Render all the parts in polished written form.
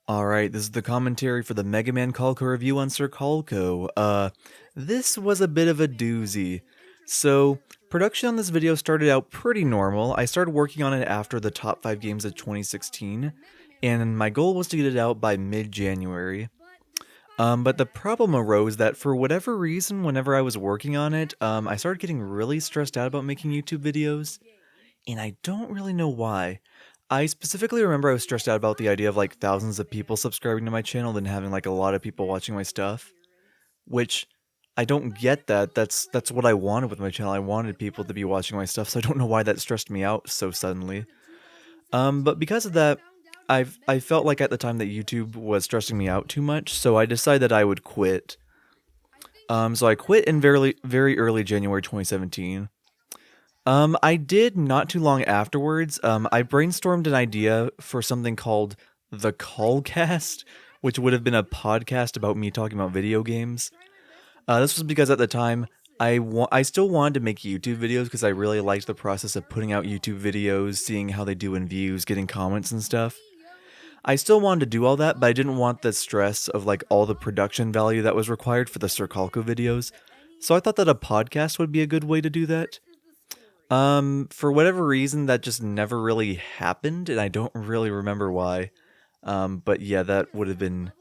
Alright, this is the commentary for the Mega Man Colco review on Sir Colco. This was a bit of a doozy. So, production on this video started out pretty normal. I started working on it after the top 5 games of 2016, and my goal was to get it out by mid-January. But the problem arose that for whatever reason, whenever I was working on it, I started getting really stressed out about making YouTube videos, and I don't really know why. I specifically remember I was stressed out about the idea of like thousands of people subscribing to my channel than having like a lot of people watching my stuff, which I don't get that. That's what I wanted with my channel. I wanted people to be watching my stuff, so I don't know why that stressed me out so suddenly. But because of that, I felt like at the time that YouTube was stressing me out too much, so I decided that I would quit. So I quit in very early January 2017. I did not too long afterwards. I brainstormed an idea for something called the Callcast, which would have been a podcast about me talking about video games. This was because at the time, I still wanted to make YouTube videos because I really liked the process of putting out YouTube videos, seeing how they do in views, getting comments and stuff. I still wanted to do all that, but I didn't want the stress of like all the production value that was required for the Sir Calco videos. So I thought that a podcast would be a good way to do that. For whatever reason, that just never really happened, and I don't really remember why. But yeah, that would have been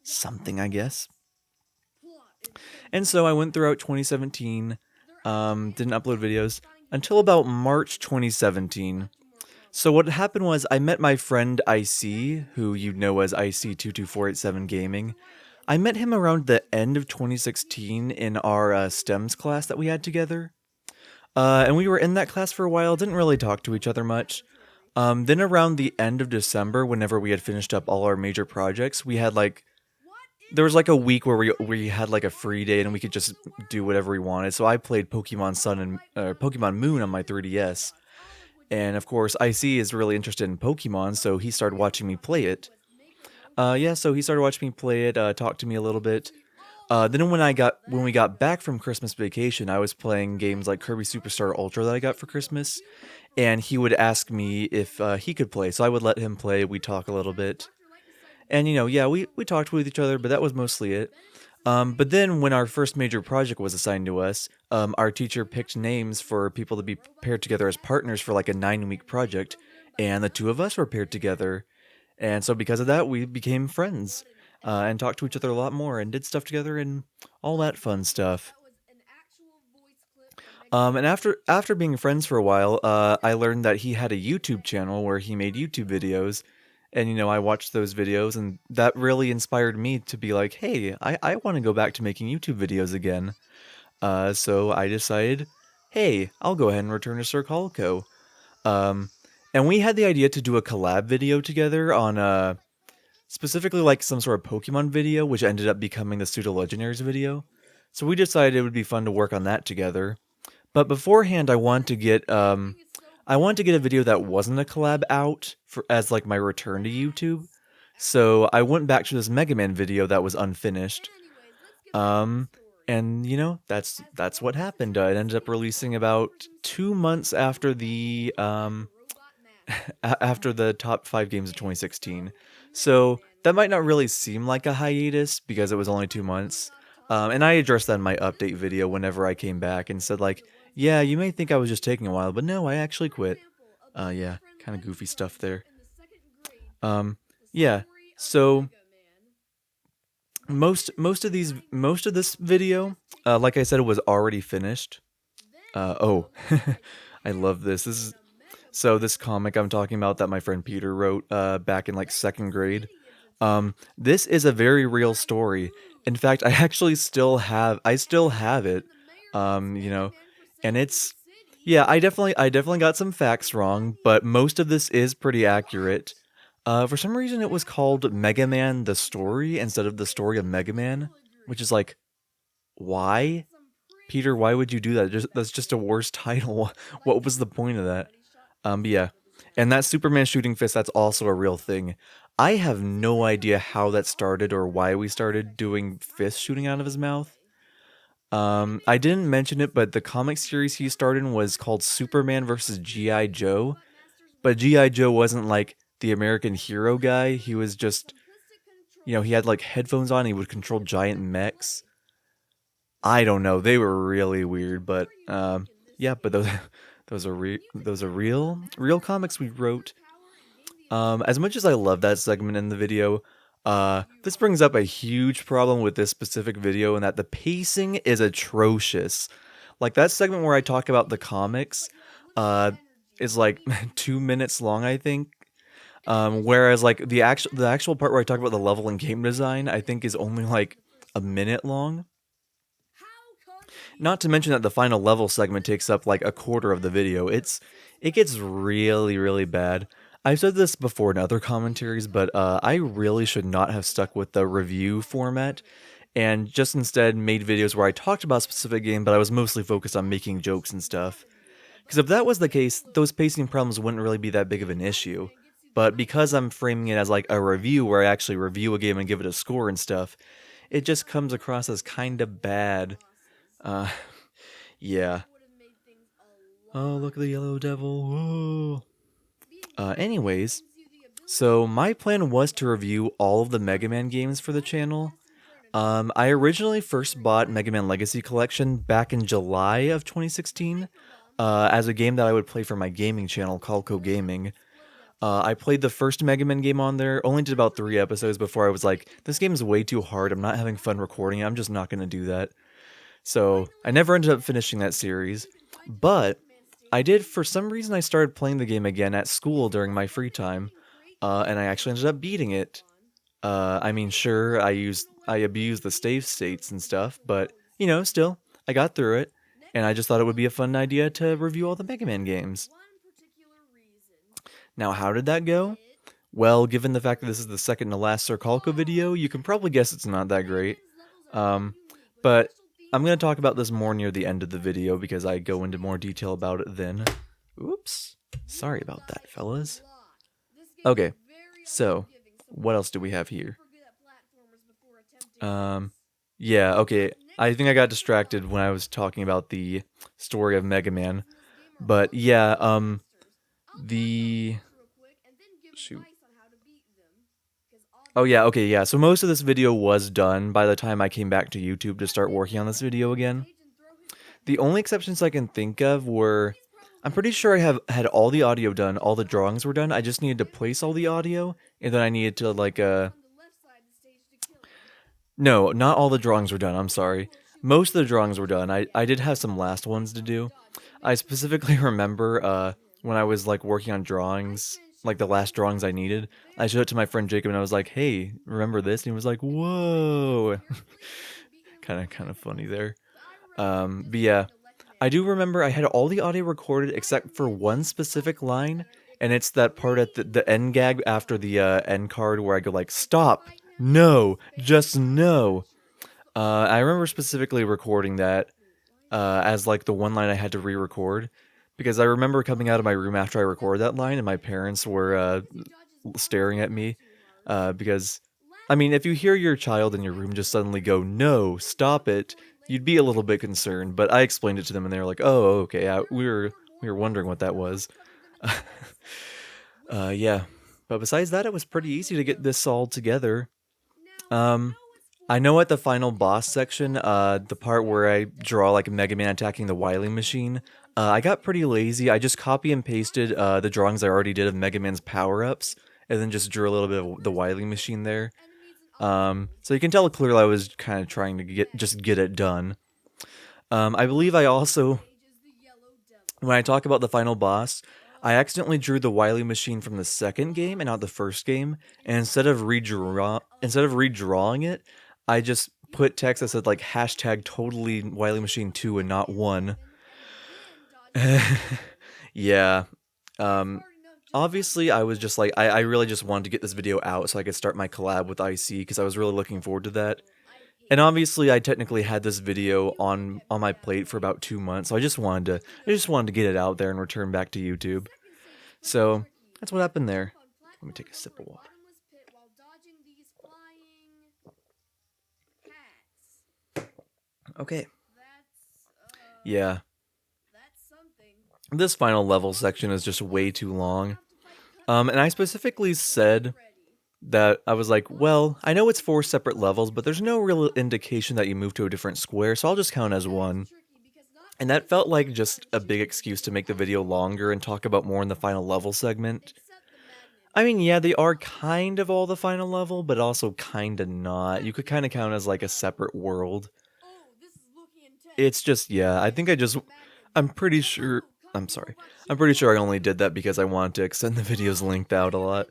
something, I guess. And so I went throughout 2017, didn't upload videos until about March 2017. So what happened was I met my friend IC, who you know as IC22487 Gaming. I met him around the end of 2016 in our STEMS class that we had together. And we were in that class for a while, didn't really talk to each other much. Then around the end of December, whenever we had finished up all our major projects, we had like, there was like a week where we had like a free day and we could just do whatever we wanted. So I played Pokemon Sun and Pokemon Moon on my 3DS. And of course, IC is really interested in Pokemon, so he started watching me play it. Yeah, so he started watching me play it, talked to me a little bit. Then when we got back from Christmas vacation, I was playing games like Kirby Superstar Ultra that I got for Christmas, and he would ask me if he could play, so I would let him play. We'd talk a little bit, and yeah, we talked with each other, but that was mostly it. But then when our first major project was assigned to us, our teacher picked names for people to be paired together as partners for like a 9-week project, and the two of us were paired together, and so because of that, we became friends. And talked to each other a lot more and did stuff together and all that fun stuff. And after being friends for a while, I learned that he had a YouTube channel where he made YouTube videos, and I watched those videos, and that really inspired me to be like, hey, I want to go back to making YouTube videos again. So I decided, hey, I'll go ahead and return to Sir Colco. And we had the idea to do a collab video together on specifically like some sort of Pokemon video, which ended up becoming the Pseudo Legendaries video. So we decided it would be fun to work on that together. But beforehand, I wanted to get a video that wasn't a collab out for as like my return to YouTube. So I went back to this Mega Man video that was unfinished. And that's what happened. It ended up releasing about 2 months after the after the top 5 games of 2016. So that might not really seem like a hiatus because it was only 2 months. And I addressed that in my update video whenever I came back and said like, yeah, you may think I was just taking a while, but no, I actually quit. Yeah, kind of goofy stuff there. Yeah, so most of this video, like I said, it was already finished. Oh, I love this. So this comic I'm talking about that my friend Peter wrote back in like 2nd grade. This is a very real story. In fact, I still have it. And it's yeah, I definitely got some facts wrong, but most of this is pretty accurate. For some reason it was called Mega Man the Story instead of the Story of Mega Man, which is like, why? Peter, why would you do that? That's just a worse title. What was the point of that? But yeah. And that Superman shooting fist, that's also a real thing. I have no idea how that started or why we started doing fists shooting out of his mouth. I didn't mention it, but the comic series he starred in was called Superman vs. G.I. Joe. But G.I. Joe wasn't like the American hero guy. He was just You know, he had like headphones on, he would control giant mechs. I don't know, they were really weird, but yeah, but those those are real comics we wrote. As much as I love that segment in the video, this brings up a huge problem with this specific video in that the pacing is atrocious. Like that segment where I talk about the comics, uh, is like 2 minutes long, I think. Whereas like the actual part where I talk about the level and game design, I think is only like a minute long. Not to mention that the final level segment takes up like a quarter of the video. It gets really bad. I've said this before in other commentaries, but I really should not have stuck with the review format and just instead made videos where I talked about a specific game, but I was mostly focused on making jokes and stuff. Because if that was the case, those pacing problems wouldn't really be that big of an issue. But because I'm framing it as like a review where I actually review a game and give it a score and stuff, it just comes across as kinda bad. Uh, yeah. Oh, look at the yellow devil. Whoa. Anyways, so my plan was to review all of the Mega Man games for the channel. I originally first bought Mega Man Legacy Collection back in July of 2016, as a game that I would play for my gaming channel, Colco Gaming. I played the first Mega Man game on there, only did about 3 episodes before I was like, this game is way too hard, I'm not having fun recording it, I'm just not gonna do that. So, I never ended up finishing that series, but I did, for some reason I started playing the game again at school during my free time, and I actually ended up beating it. I mean, sure, I abused the save states and stuff, but, you know, still, I got through it, and I just thought it would be a fun idea to review all the Mega Man games. Now, how did that go? Well, given the fact that this is the second to last Sir Calco video, you can probably guess it's not that great. But I'm going to talk about this more near the end of the video because I go into more detail about it then. Oops. Sorry about that, fellas. Okay, so, what else do we have here? Yeah, okay. I think I got distracted when I was talking about the story of Mega Man. But yeah, the... Shoot. Oh yeah, okay, yeah. So most of this video was done by the time I came back to YouTube to start working on this video again. The only exceptions I can think of were... I'm pretty sure I have had all the audio done, all the drawings were done, I just needed to place all the audio, and then I needed to, like, No, not all the drawings were done, I'm sorry. Most of the drawings were done, I did have some last ones to do. I specifically remember, when I was, like, working on drawings, like, the last drawings I needed, I showed it to my friend Jacob, and I was like, hey, remember this? And he was like, whoa! Kinda funny there. But yeah, I do remember I had all the audio recorded except for one specific line, and it's that part at the end gag after the end card where I go like, stop, no, just no. I remember specifically recording that as like the one line I had to re-record, because I remember coming out of my room after I recorded that line and my parents were staring at me, because, I mean, if you hear your child in your room just suddenly go, no, stop it, you'd be a little bit concerned, but I explained it to them and they were like, oh, okay, we were wondering what that was. Yeah, but besides that, it was pretty easy to get this all together. I know at the final boss section, the part where I draw like Mega Man attacking the Wily machine, I got pretty lazy. I just copy and pasted the drawings I already did of Mega Man's power-ups, and then just drew a little bit of the Wily machine there. So you can tell clearly I was kind of trying to get it done. I believe I also, when I talk about the final boss, I accidentally drew the Wily machine from the second game and not the first game, and instead of redrawing it, I just put text that said like hashtag totally Wily Machine 2 and not 1. Yeah. Obviously I was just like, I really just wanted to get this video out so I could start my collab with IC because I was really looking forward to that. And obviously I technically had this video on my plate for about 2 months, so I just wanted to get it out there and return back to YouTube. So that's what happened there. Let me take a sip of water. Okay. Yeah. This final level section is just way too long. And I specifically said that I was like, well, I know it's 4 separate levels, but there's no real indication that you move to a different square, so I'll just count as one. And that felt like just a big excuse to make the video longer and talk about more in the final level segment. I mean, yeah, they are kind of all the final level, but also kinda not. You could kinda count as like a separate world. It's just, yeah, I think I'm pretty sure I'm sorry. I'm pretty sure I only did that because I wanted to extend the video's length out a lot.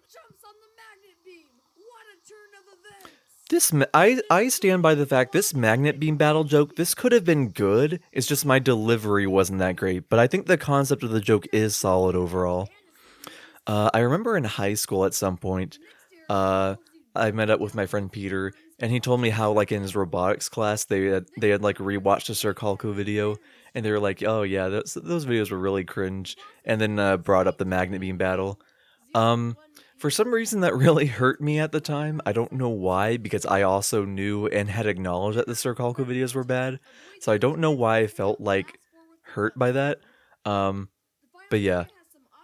I stand by the fact this magnet beam battle joke, this could have been good, it's just my delivery wasn't that great, but I think the concept of the joke is solid overall. I remember in high school at some point, uh, I met up with my friend Peter, and he told me how, like, in his robotics class, they had like rewatched a Sir Colco video, and they were like, "Oh yeah, those videos were really cringe," and then brought up the magnet beam battle. Um, for some reason that really hurt me at the time. I don't know why, because I also knew and had acknowledged that the Sir Colco videos were bad, so I don't know why I felt like hurt by that. Um, but yeah.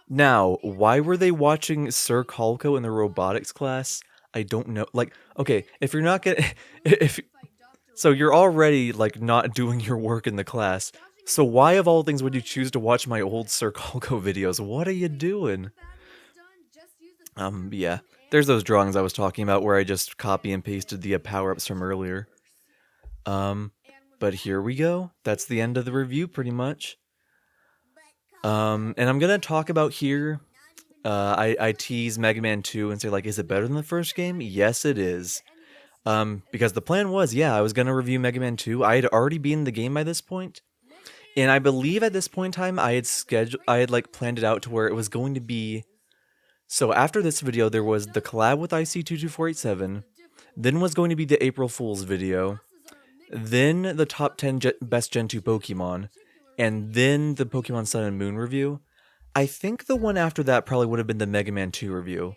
Now, why were they watching Sir Colco in the robotics class? I don't know. Like, okay, if you're not gonna, if so, you're already like not doing your work in the class. So why of all things would you choose to watch my old Sir Colco videos? What are you doing? Yeah. There's those drawings I was talking about where I just copy and pasted the power-ups from earlier. Um, but here we go. That's the end of the review, pretty much. And I'm gonna talk about here. I tease Mega Man 2 and say, like, is it better than the first game? Yes, it is. Because the plan was, yeah, I was gonna review Mega Man 2. I had already beaten the game by this point, and I believe at this point in time, I had like planned it out to where it was going to be. So after this video, there was the collab with IC22487, then was going to be the April Fool's video, then the top 10 best Gen 2 Pokemon, and then the Pokemon Sun and Moon review. I think the one after that probably would have been the Mega Man 2 review.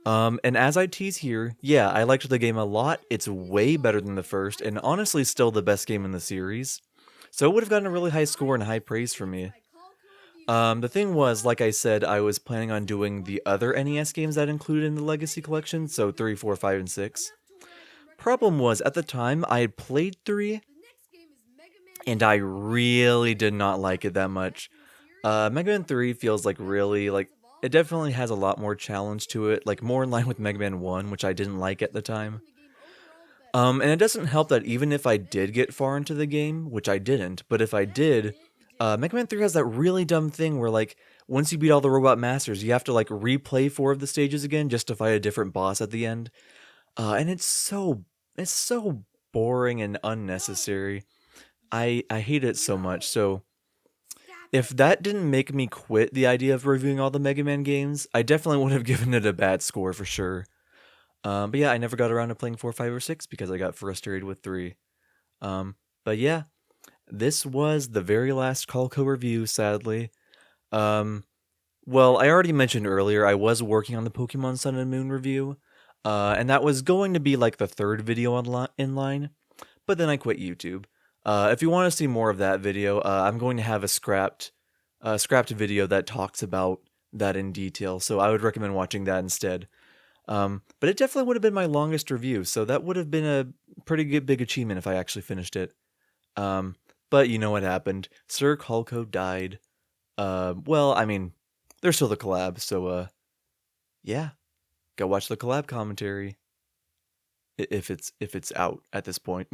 And as I tease here, yeah, I liked the game a lot. It's way better than the first, and honestly still the best game in the series. So it would have gotten a really high score and high praise from me. The thing was, like I said, I was planning on doing the other NES games that included in the Legacy Collection, so 3, 4, 5, and 6. Problem was, at the time, I had played 3, and I really did not like it that much. Mega Man 3 feels like really, like, it definitely has a lot more challenge to it, like more in line with Mega Man 1, which I didn't like at the time. And it doesn't help that even if I did get far into the game, which I didn't, but if I did, Mega Man 3 has that really dumb thing where, like, once you beat all the Robot Masters, you have to, like, replay 4 of the stages again just to fight a different boss at the end. And it's so boring and unnecessary. I hate it so much, so if that didn't make me quit the idea of reviewing all the Mega Man games, I definitely would have given it a bad score for sure. But yeah, I never got around to playing 4, 5, or 6 because I got frustrated with 3. Um, but yeah, this was the very last Colco review, sadly. Um, well, I already mentioned earlier I was working on the Pokemon Sun and Moon review, and that was going to be like the third video in line, but then I quit YouTube. If you want to see more of that video, I'm going to have a scrapped video that talks about that in detail, so I would recommend watching that instead. But it definitely would have been my longest review, so that would have been a pretty good big achievement if I actually finished it. Um, but you know what happened? Sir Colco died. Well, I mean, there's still the collab, so yeah, go watch the collab commentary if it's out at this point.